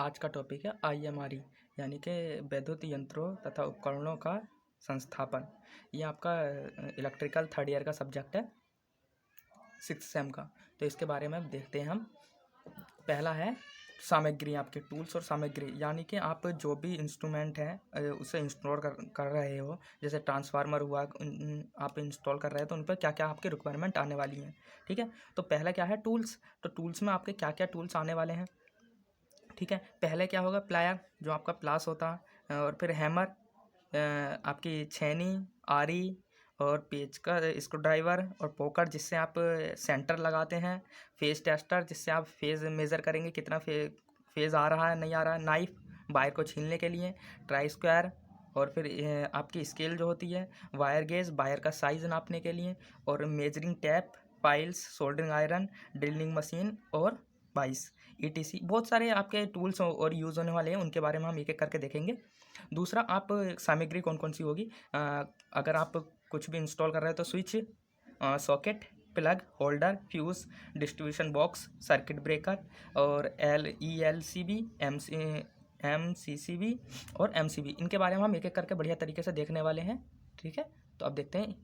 आज का टॉपिक है आईएमआरई यानी कि वैद्युत यंत्रों तथा उपकरणों का संस्थापन। ये आपका इलेक्ट्रिकल थर्ड ईयर का सब्जेक्ट है, 6th सेम का। तो इसके बारे में अब देखते हैं हम। पहला है सामग्री, आपके टूल्स और सामग्री, यानी कि आप जो भी इंस्ट्रूमेंट है उसे इंस्टॉल कर रहे हो, जैसे ट्रांसफार्मर हुआ, आप इंस्टॉल कर रहे हो तो उन पर क्या क्या आपकी रिक्वायरमेंट आने वाली हैं। ठीक है, तो पहला क्या है टूल्स। तो टूल्स में आपके क्या क्या टूल्स आने वाले हैं। ठीक है, पहले क्या होगा प्लायर, जो आपका प्लास होता है, और फिर हैमर, आपकी छेनी, आरी और पेच का स्क्रू ड्राइवर, और पोकर जिससे आप सेंटर लगाते हैं, फेज टेस्टर जिससे आप फेज मेज़र करेंगे कितना फेज आ रहा है नहीं आ रहा है, नाइफ वायर को छीलने के लिए, ट्राई स्क्वायर, और फिर आपकी स्केल जो होती है, वायर गेज वायर का साइज़ नापने के लिए, और measuring tap, piles, soldering iron, drilling machine और वाइस ईटीसी। बहुत सारे आपके टूल्स और यूज़ होने वाले हैं, उनके बारे में हम एक एक करके देखेंगे। दूसरा, आप सामग्री कौन कौन सी होगी। अगर आप कुछ भी इंस्टॉल कर रहे हो तो switch, socket, plug, holder, fuse, distribution box, circuit breaker, और ELCB, MCCB और MCB, इनके बारे में हम एक एक करके बढ़िया तरीके से देखने वाले हैं। ठीक है, तो अब देखते हैं।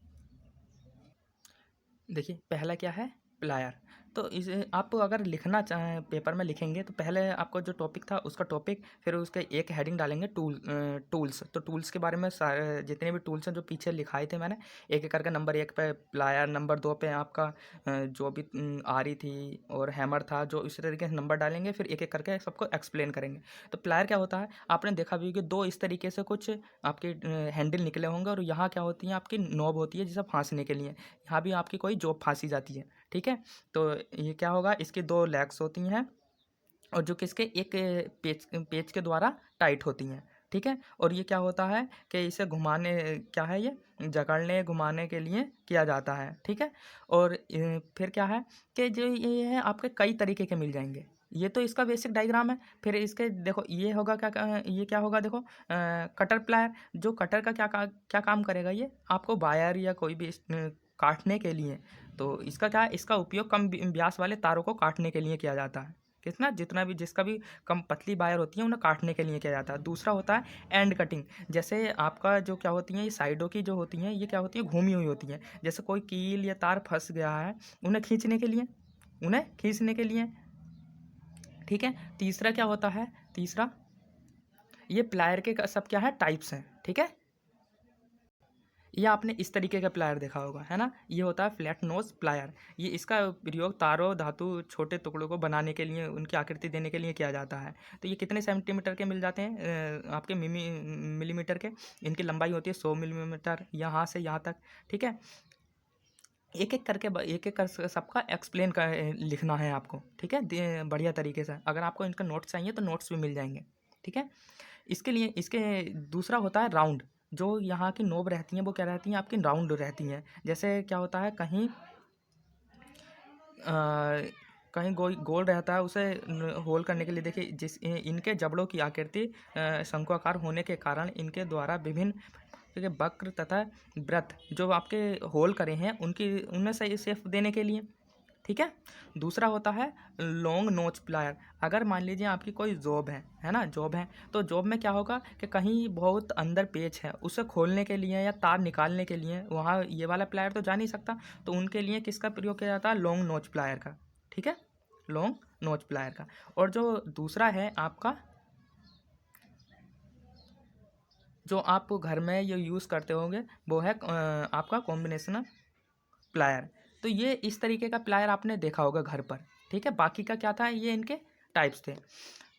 देखिए, पहला क्या है प्लायर। तो इस आप अगर लिखना चाहें, पेपर में लिखेंगे तो पहले आपको जो टॉपिक था उसका टॉपिक, फिर उसके एक हेडिंग डालेंगे टूल्स। तो टूल्स के बारे में सारे जितने भी टूल्स हैं जो पीछे लिखाए थे मैंने, एक एक करके नंबर 1 पे प्लायर, नंबर 2 पे आपका जो भी आरी थी और हैमर था, जो इसी तरीके से नंबर डालेंगे, फिर एक एक करके सबको एक्सप्लेन करेंगे। तो प्लायर क्या होता है, आपने देखा भी कि दो इस तरीके से कुछ आपके हैंडल निकले होंगे, और यहाँ क्या होती है आपकी नॉब होती है जिसे फांसने के लिए, यहाँ भी आपकी कोई जॉब फांसी जाती है। ठीक है, तो ये क्या होगा, इसकी 2 लेग्स होती हैं, और जो कि इसके एक पेच के द्वारा टाइट होती हैं। ठीक है, और ये क्या होता है कि इसे घुमाने, क्या है ये जकड़ने घुमाने के लिए किया जाता है। ठीक है, और फिर क्या है कि जो ये है आपके कई तरीके के मिल जाएंगे। ये तो इसका बेसिक डायग्राम है। फिर इसके देखो ये होगा ये क्या होगा, देखो कटर प्लायर। जो कटर का क्या काम करेगा, ये आपको वायर या कोई भी काटने के लिए। तो इसका क्या है, इसका उपयोग कम व्यास वाले तारों को काटने के लिए किया जाता है। कितना जितना भी जिसका भी कम पतली वायर होती है उन्हें काटने के लिए किया जाता है। दूसरा होता है एंड कटिंग। जैसे आपका जो क्या होती है, ये साइडों की जो होती हैं, ये क्या होती है घूमी हुई होती हैं। जैसे कोई कील या तार फंस गया है, उन्हें खींचने के लिए। ठीक है, तीसरा क्या होता है, तीसरा ये प्लायर के सब क्या है टाइप्स हैं। ठीक है, ये आपने इस तरीके का प्लायर देखा होगा, है ना। ये होता है फ्लैट नोज प्लायर। ये इसका प्रयोग तारों, धातु, छोटे टुकड़ों को बनाने के लिए, उनकी आकृति देने के लिए किया जाता है। तो ये कितने सेंटीमीटर के मिल जाते हैं, आपके मिलीमीटर के। इनकी लंबाई होती है 100 मिलीमीटर, यहाँ से यहाँ तक। ठीक है, एक एक कर सबका एक्सप्लेन कर लिखना है आपको। ठीक है, बढ़िया तरीके से। अगर आपको इनका नोट्स चाहिए तो नोट्स भी मिल जाएंगे। ठीक है, इसके लिए इसके दूसरा होता है राउंड। जो यहाँ की नोब रहती हैं वो क्या रहती हैं, आपकी राउंड रहती हैं। जैसे क्या होता है, कहीं कहीं गोल रहता है, उसे होल करने के लिए देखिए, इनके जबड़ों की आकृति शंक्वाकार होने के कारण इनके द्वारा विभिन्न वक्र तथा वृत्त जो आपके होल करे हैं उनमें सही शेप देने के लिए। ठीक है, दूसरा होता है लॉन्ग नोच प्लायर। अगर मान लीजिए आपकी कोई जॉब है ना, जॉब है, तो जॉब में क्या होगा कि कहीं बहुत अंदर पेच है, उसे खोलने के लिए या तार निकालने के लिए वहाँ ये वाला प्लायर तो जा नहीं सकता, तो उनके लिए किसका प्रयोग किया जाता है, लॉन्ग नोच प्लायर का। ठीक है, लॉन्ग नोच प्लायर का। और जो दूसरा है आपका, जो आप घर में ये यूज़ करते होंगे, वो है आपका कॉम्बिनेशनल प्लायर। तो ये इस तरीके का प्लायर आपने देखा होगा घर पर। ठीक है, बाकी का क्या था, ये इनके टाइप्स थे।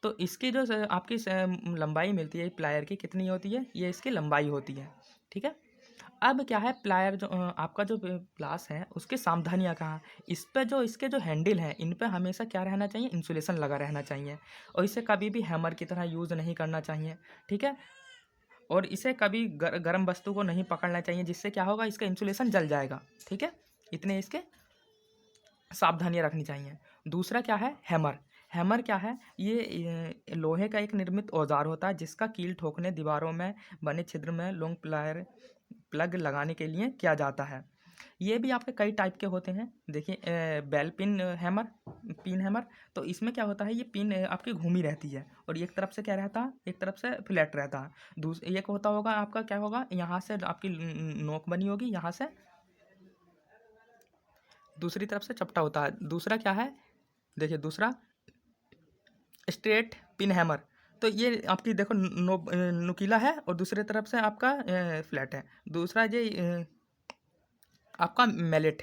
तो इसकी जो आपकी लंबाई मिलती है प्लायर की, कितनी होती है, ये इसकी लंबाई होती है। ठीक है, अब क्या है प्लायर जो आपका जो प्लास है उसकी सावधानियाँ कहाँ। इस पे जो इसके जो हैंडल हैं, इन पे हमेशा क्या रहना चाहिए, इंसुलेशन लगा रहना चाहिए, और इसे कभी भी हैमर की तरह यूज़ नहीं करना चाहिए। ठीक है, और इसे कभी गर्म वस्तु को नहीं पकड़ना चाहिए, जिससे क्या होगा, इसका इंसुलेशन जल जाएगा। ठीक है, इतने इसके सावधानियाँ रखनी चाहिए। दूसरा क्या है हैमर। हैमर क्या है, ये लोहे का एक निर्मित औजार होता है जिसका कील ठोकने, दीवारों में बने छिद्र में लॉन्ग प्लायर प्लग लगाने के लिए किया जाता है। ये भी आपके कई टाइप के होते हैं। देखिए bell pin hammer, pin hammer, तो इसमें क्या होता है, ये पिन आपकी घूमी रहती है और एक तरफ से क्या रहता है, एक तरफ से फ्लैट रहता है। एक होता होगा आपका, क्या होगा, यहाँ से आपकी नोक बनी होगी, यहाँ से दूसरी तरफ से चपटा होता है। दूसरा क्या है, देखिए दूसरा स्ट्रेट पिन हैमर, तो ये आपकी देखो नुकीला है और दूसरी तरफ से आपका फ्लैट है। दूसरा ये आपका मैलेट,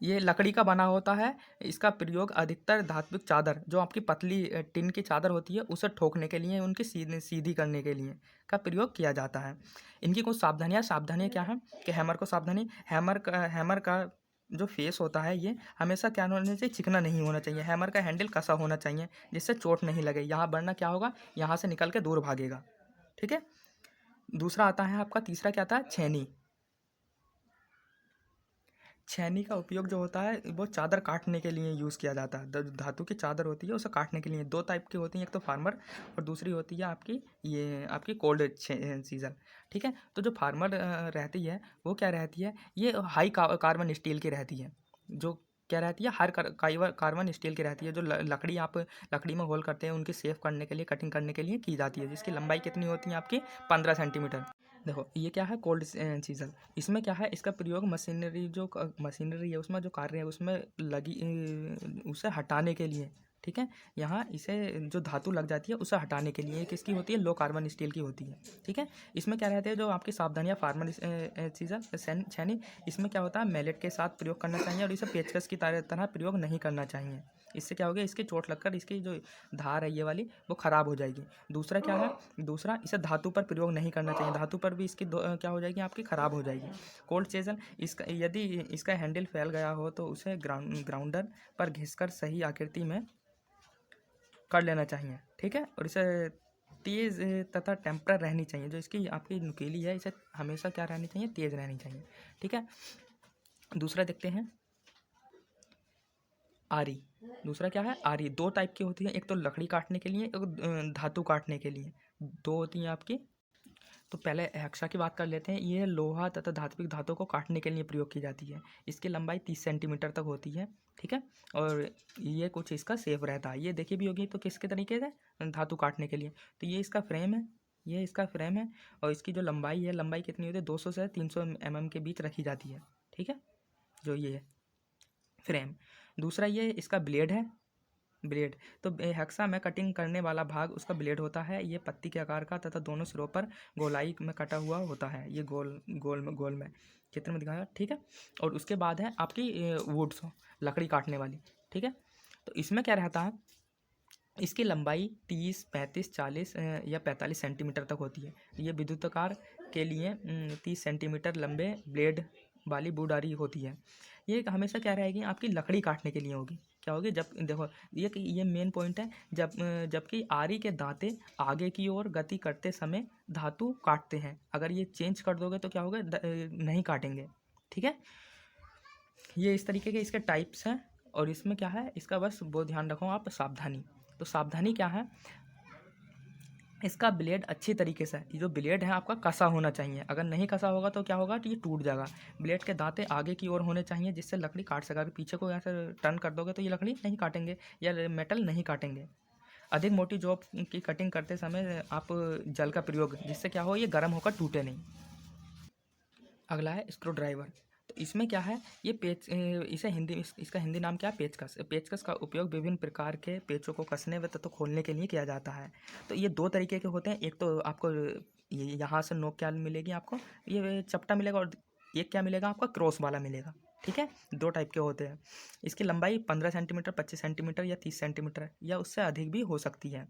ये लकड़ी का बना होता है। इसका प्रयोग अधिकतर धात्विक चादर, जो आपकी पतली टिन की चादर होती है, उसे ठोकने के लिए, उनकी सीधी करने के लिए का प्रयोग किया जाता है। इनकी कुछ सावधानियाँ क्या है कि हैमर को सावधानी, हैमर का जो फेस होता है ये हमेशा क्या होना चाहिए, चिकना नहीं होना चाहिए। हैमर का हैंडल कसा होना चाहिए जिससे चोट नहीं लगे, यहाँ वरना क्या होगा, यहाँ से निकल के दूर भागेगा। ठीक है। दूसरा आता है आपका, तीसरा क्या आता है, छेनी। छेनी का उपयोग जो होता है वो चादर काटने के लिए यूज़ किया जाता है। धातु की चादर होती है, उसे काटने के लिए दो टाइप की होती हैं, एक तो फार्मर और दूसरी होती है आपकी ये आपकी कोल्ड सीजर। ठीक है। तो जो फार्मर रहती है वो क्या रहती है, ये हाई कार्बन स्टील की रहती है। जो क्या रहती है, हर कार्बन स्टील की रहती है। जो लकड़ी आप लकड़ी में होल करते हैं, उनकी सेफ करने के लिए, कटिंग करने के लिए की जाती है, जिसकी लंबाई कितनी होती है आपकी, 15 सेंटीमीटर। देखो ये क्या है, कोल्ड सीजन। इसमें क्या है, इसका प्रयोग मशीनरी, जो मशीनरी है उसमें जो कार्य है उसमें लगी उसे हटाने के लिए। ठीक है। यहाँ इसे जो धातु लग जाती है उसे हटाने के लिए, किसकी होती है, लो कार्बन स्टील की होती है। ठीक है। इसमें क्या रहते हैं जो आपकी सावधानियाँ, फार्मर सीजर छेनी, इसमें क्या होता है, मैलेट के साथ प्रयोग करना चाहिए और इसे पेचकस की तरह प्रयोग नहीं करना चाहिए। इससे क्या होगा, इसकी चोट लगकर इसकी जो धार है ये वाली वो ख़राब हो जाएगी। दूसरा क्या है, दूसरा इसे धातु पर प्रयोग नहीं करना चाहिए, धातु पर भी इसकी क्या हो जाएगी, आपकी ख़राब हो जाएगी। कोल्ड चेजल, इसका यदि इसका हैंडल फैल गया हो तो उसे ग्राउंडर पर घिसकर सही आकृति में कर लेना चाहिए। ठीक है। और इसे तेज़ तथा टेम्पर रहनी चाहिए, जो इसकी आपकी नुकीली है इसे हमेशा क्या रहनी चाहिए, तेज़ रहनी चाहिए। ठीक है। दूसरा देखते हैं, आरी। दूसरा क्या है, आरी। दो टाइप की होती है, एक तो लकड़ी काटने के लिए, एक धातु काटने के लिए, दो होती हैं आपकी। तो पहले हेक्सा की बात कर लेते हैं। ये लोहा तथा धात्विक धातु को काटने के लिए प्रयोग की जाती है। इसकी लंबाई 30 सेंटीमीटर तक होती है। ठीक है। और ये कुछ इसका सेफ रहता है। ये देखी भी होगी तो किसके तरीके से, धातु काटने के लिए। तो ये इसका फ्रेम है, ये इसका फ्रेम है और इसकी जो लंबाई है, लंबाई कितनी होती है, 200 से 300 mm के बीच रखी जाती है। ठीक है। जो ये है फ्रेम। दूसरा ये इसका ब्लेड है, ब्लेड। तो हेक्सा में कटिंग करने वाला भाग उसका ब्लेड होता है। ये पत्ती के आकार का तथा दोनों सिरों पर गोलाई में कटा हुआ होता है। ये गोल में चित्र में दिखाया। ठीक है। और उसके बाद है आपकी वुड्स, लकड़ी काटने वाली। ठीक है। तो इसमें क्या रहता है, इसकी लंबाई 30, 35, 40 या 45 सेंटीमीटर तक होती है। ये विद्युताकार के लिए 30 सेंटीमीटर लंबे ब्लेड वाली बुडारी होती है। ये हमेशा क्या रहेगी, आपकी लकड़ी काटने के लिए होगी। क्या होगी, जब देखो ये मेन पॉइंट है, जबकि आरी के दांते आगे की ओर गति करते समय धातु काटते हैं। अगर ये चेंज कर दोगे तो क्या होगा, नहीं काटेंगे। ठीक है। ये इस तरीके के इसके टाइप्स हैं। और इसमें क्या है, इसका बस वो ध्यान रखो आप, सावधानी। तो सावधानी क्या है, इसका ब्लेड अच्छी तरीके से, ये जो ब्लेड है आपका कसा होना चाहिए। अगर नहीं कसा होगा तो क्या होगा, तो ये टूट जाएगा। ब्लेड के दांते आगे की ओर होने चाहिए जिससे लकड़ी काट सके। अगर पीछे को ऐसे टर्न कर दोगे तो ये लकड़ी नहीं काटेंगे या मेटल नहीं काटेंगे। अधिक मोटी जॉब की कटिंग करते समय आप जल का प्रयोग, जिससे क्या हो, ये गर्म होकर टूटे नहीं। अगला है स्क्रू ड्राइवर। तो इसमें क्या है, ये पेच, इसका हिंदी नाम क्या है, पेचकस। पेचकस का उपयोग विभिन्न प्रकार के पेचों को कसने व तथा खोलने के लिए किया जाता है। तो ये दो तरीके के होते हैं। एक तो आपको ये यहाँ से नोक क्या मिलेगी, आपको ये चपटा मिलेगा, और एक क्या मिलेगा आपका, क्रॉस वाला मिलेगा। ठीक है। दो टाइप के होते हैं। इसकी लंबाई 15 सेंटीमीटर, 25 सेंटीमीटर या 30 सेंटीमीटर या उससे अधिक भी हो सकती है।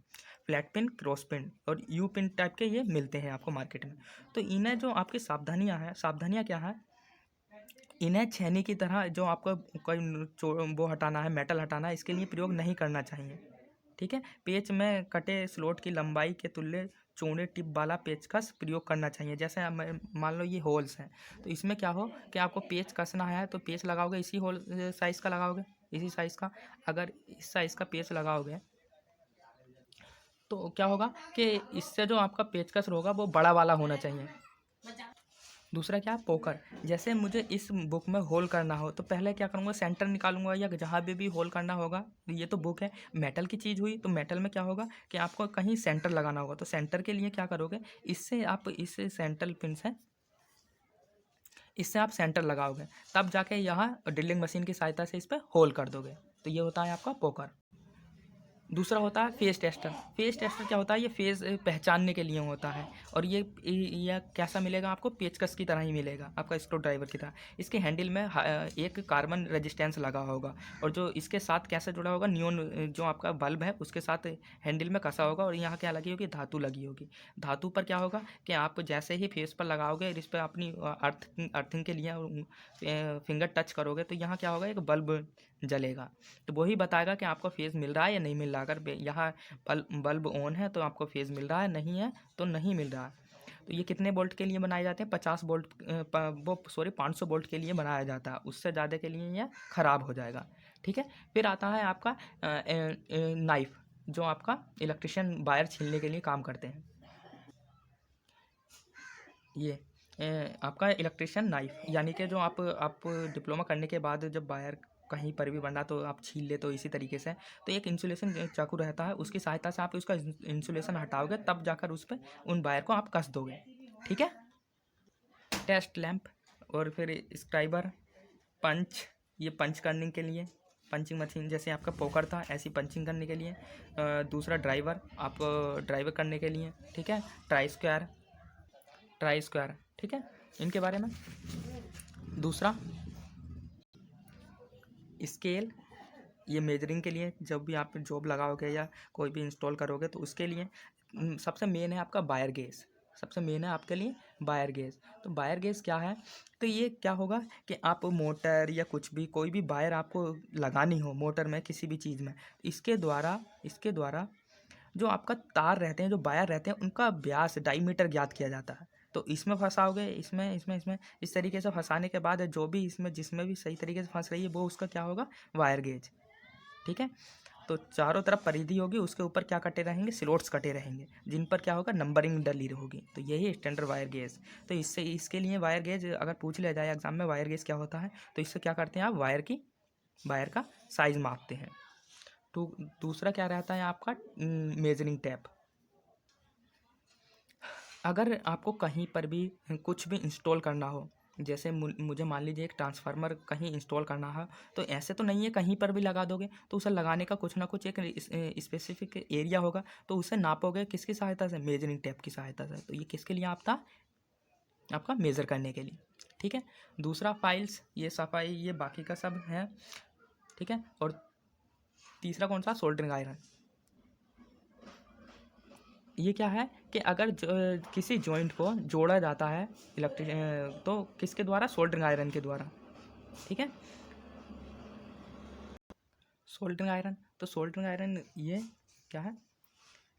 फ्लैट पिन, क्रॉस पिन और यू पिन टाइप के ये मिलते हैं आपको मार्केट में। तो इन्हें जो आपकी सावधानियाँ क्या है, इन्हें छेनी की तरह जो आपको कोई वो हटाना है, मेटल हटाना है, इसके लिए प्रयोग नहीं करना चाहिए। ठीक है। पेच में कटे स्लॉट की लंबाई के तुल्य चौड़े टिप वाला पेचकस प्रयोग करना चाहिए। जैसे मान लो ये होल्स हैं, तो इसमें क्या हो कि आपको पेच कसना है तो पेच लगाओगे इसी होल साइज़ का लगाओगे, इसी साइज़ का। अगर इस साइज़ का पेच लगाओगे तो क्या होगा कि इससे जो आपका पेचकस होगा वो बड़ा वाला होना चाहिए। दूसरा क्या, पोकर। जैसे मुझे इस बुक में होल करना हो तो पहले क्या करूँगा, सेंटर निकालूंगा या जहाँ भी होल करना होगा। ये तो बुक है, मेटल की चीज़ हुई, तो मेटल में क्या होगा कि आपको कहीं सेंटर लगाना होगा। तो सेंटर के लिए क्या करोगे, इससे आप इस सेंट्रल पिन से इससे आप सेंटर लगाओगे, तब जाके यहाँ ड्रिलिंग मशीन की सहायता से इस पर होल कर दोगे। तो ये होता है आपका पोकर। दूसरा होता है फेस टेस्टर। फेस टेस्टर क्या होता है, ये फेस पहचानने के लिए होता है। और ये कैसा मिलेगा आपको, पेचकस की तरह ही मिलेगा, आपका स्क्रू ड्राइवर की तरह। इसके हैंडल में एक कार्बन रेजिस्टेंस लगा होगा, और जो इसके साथ कैसे जुड़ा होगा, नियॉन जो आपका बल्ब है उसके साथ हैंडल में कसा होगा। और यहाँ क्या लगी होगी, धातु लगी होगी। धातु पर क्या होगा कि आप जैसे ही फेस पर लगाओगे, इस पर अपनी अर्थिंग के लिए फिंगर टच करोगे, तो यहाँ क्या होगा, एक बल्ब जलेगा। तो वही बताएगा कि आपको फेज़ मिल रहा है या नहीं मिल रहा। अगर यहाँ बल्ब ऑन है तो आपको फेज़ मिल रहा है, नहीं है तो नहीं मिल रहा। तो ये कितने वोल्ट के लिए बनाए जाते हैं, 50 वोल्ट 500 वोल्ट के लिए बनाया जाता है। उससे ज़्यादा के लिए यह ख़राब हो जाएगा। ठीक है। फिर आता है आपका नाइफ, जो आपका इलेक्ट्रिशियन वायर छीलने के लिए काम करते हैं। ये आपका इलेक्ट्रिशियन नाइफ, यानी कि जो आप डिप्लोमा करने के बाद जब वायर कहीं पर भी बना तो आप छील ले, तो इसी तरीके से। तो एक इंसुलेशन चाकू रहता है, उसकी सहायता से आप उसका इंसुलेशन हटाओगे, तब जाकर उस पर उन वायर को आप कस दोगे। ठीक है। टेस्ट लैंप, और फिर स्क्राइबर, पंच, ये पंच करने के लिए, पंचिंग मशीन जैसे आपका पोकर था ऐसी पंचिंग करने के लिए। दूसरा ड्राइवर, आप ड्राइवर करने के लिए। ठीक है। ट्राई स्क्वायर, ठीक है, इनके बारे में। दूसरा स्केल, ये मेजरिंग के लिए, जब भी आप जॉब लगाओगे या कोई भी इंस्टॉल करोगे तो उसके लिए। सबसे मेन है आपका वायर गेज, सबसे मेन है आपके लिए वायर गेज। तो वायर गेज क्या है, तो ये क्या होगा कि आप मोटर या कुछ भी, कोई भी वायर आपको लगानी हो मोटर में, किसी भी चीज़ में, इसके द्वारा जो आपका तार रहते हैं, जो वायर रहते हैं, उनका व्यास डाईमीटर ज्ञात किया जाता है। तो इसमें फंसाओगे, इसमें इस तरीके से फंसाने के बाद जो भी इसमें जिसमें भी सही तरीके से फंस रही है वो उसका क्या होगा, वायर गेज। ठीक है। तो चारों तरफ परिधि होगी, उसके ऊपर क्या कटे रहेंगे, स्लॉट्स कटे रहेंगे, जिन पर क्या होगा, नंबरिंग डली होगी। तो यही स्टैंडर्ड वायर गेज। तो इसके लिए वायर गेज अगर पूछ लिया जाए एग्जाम में, वायर गेज क्या होता है, तो इससे क्या करते हैं आप, वायर का साइज मापते हैं। तो दूसरा क्या रहता है आपका, मेजरिंग टेप। अगर आपको कहीं पर भी कुछ भी इंस्टॉल करना हो, जैसे मुझे मान लीजिए एक ट्रांसफार्मर कहीं इंस्टॉल करना है, तो ऐसे तो नहीं है कहीं पर भी लगा दोगे, तो उसे लगाने का कुछ ना कुछ एक स्पेसिफिक एरिया होगा। तो उसे नापोगे किसकी सहायता से, मेजरिंग टेप की सहायता से। तो ये किसके लिए आपका मेज़र करने के लिए। ठीक है। दूसरा फाइल्स, ये सफाई, ये बाकी का सब है। ठीक है। और तीसरा कौन सा, सोल्डरिंग आयरन। ये क्या है कि अगर किसी जॉइंट को जोड़ा जाता है इलेक्ट्रिक, तो किसके द्वारा, सोल्डरिंग आयरन के द्वारा। ठीक है। सोल्डरिंग आयरन, तो सोल्डरिंग आयरन ये क्या है,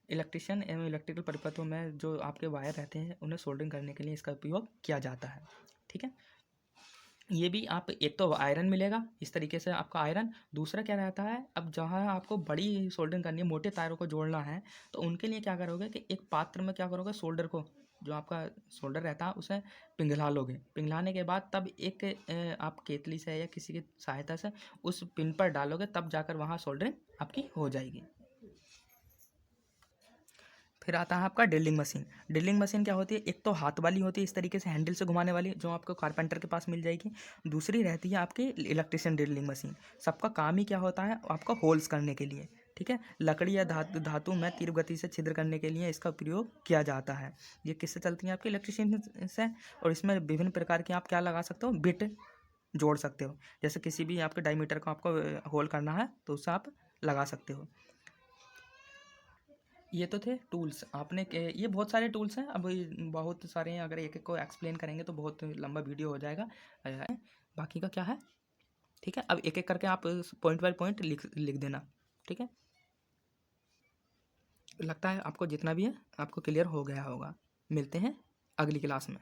इलेक्ट्रिशियन एवं इलेक्ट्रिकल परिपथों में जो आपके वायर रहते हैं उन्हें सोल्डरिंग करने के लिए इसका उपयोग किया जाता है। ठीक है। ये भी आप, एक तो आयरन मिलेगा इस तरीके से आपका आयरन। दूसरा क्या रहता है, अब जहाँ आपको बड़ी सोल्डरिंग करनी है, मोटे तारों को जोड़ना है, तो उनके लिए क्या करोगे कि एक पात्र में क्या करोगे, सोल्डर को, जो आपका सोल्डर रहता है उसे पिघला लोगे। पिघलाने के बाद तब एक आप केतली से या किसी की सहायता से उस पिन पर डालोगे, तब जाकर वहाँ सोल्डरिंग आपकी हो जाएगी। फिर आता है आपका ड्रिलिंग मशीन। ड्रिलिंग मशीन क्या होती है, एक तो हाथ वाली होती है इस तरीके से हैंडल से घुमाने वाली, जो आपको कारपेंटर के पास मिल जाएगी। दूसरी रहती है आपकी इलेक्ट्रिशियन ड्रिलिंग मशीन। सबका काम ही क्या होता है, आपका होल्स करने के लिए। ठीक है। लकड़ी या धातु में तीव्र गति से छिद्र करने के लिए इसका प्रयोग किया जाता है। ये किससे चलती है, आपकी इलेक्ट्रिशियन से। और इसमें विभिन्न प्रकार के आप क्या लगा सकते हो, बिट जोड़ सकते हो। जैसे किसी भी आपके डायमीटर को आपको होल करना है तो उससे आप लगा सकते हो। ये तो थे टूल्स, ये बहुत सारे टूल्स हैं, अब बहुत सारे हैं, अगर एक एक को एक्सप्लेन करेंगे तो बहुत लंबा वीडियो हो जाएगा। बाकी का क्या है। ठीक है। अब एक एक करके आप पॉइंट बाय पॉइंट लिख लिख देना। ठीक है। लगता है आपको जितना भी है आपको क्लियर हो गया होगा। मिलते हैं अगली क्लास में।